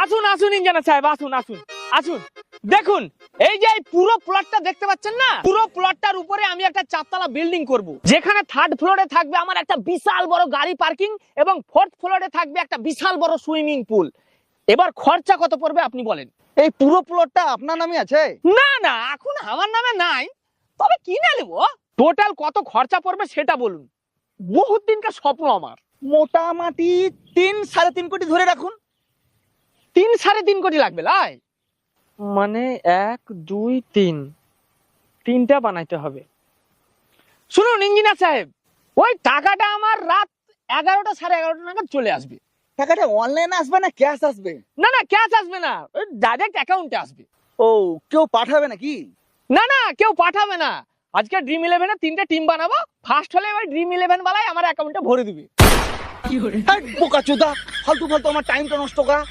আসুন আসুন ইঞ্জিনিয়ার সাহেব, আসুন আসুন আসুন। দেখুন এই যে এই পুরো প্লটটা দেখতে পাচ্ছেন না, পুরো প্লটটার উপরে আমি একটা চারতলা বিল্ডিং করব, যেখানে থার্ড ফ্লোরে থাকবে আমার একটা বিশাল বড় গাড়ি পার্কিং এবং ফোর্থ ফ্লোরে থাকবে একটা বিশাল বড় সুইমিং পুল। এবার খরচা কত পড়বে আপনি বলেন? এই পুরো প্লটটা আপনার নামে আছে? না না, এখন আমার নামে নাই, তবে কিনে নেবো। টোটাল কত খরচা পড়বে সেটা বলুন, বহুত দিনকার স্বপ্ন আমার। মোটামুটি 3-3.5 কোটি ধরে রাখুন। 3-3.5 কোটি লাগবে লাই? মানে 1 2 3, তিনটা বানাইতে হবে। শুনুন ইঞ্জিনিয়ার সাহেব, ওই টাকাটা আমার রাত 11টা 11:30 নাগাদ চলে আসবে। টাকাটা অনলাইনে আসবে না ক্যাশ আসবে? না না, ক্যাশ আসবে না, ডাইরেক্ট অ্যাকাউন্টে আসবে। ও, কেউ পাঠাবে নাকি? না না, কেউ পাঠাবে না। আজকে ড্রিম 11-এ 3টে টিম বানাবো, ফার্স্ট হলে ওই ড্রিম 11 বালাই আমার অ্যাকাউন্টে ভরে দিবে। বোকাচোদা, ফালতু ফালতু আমার টাইমটা নষ্ট করা।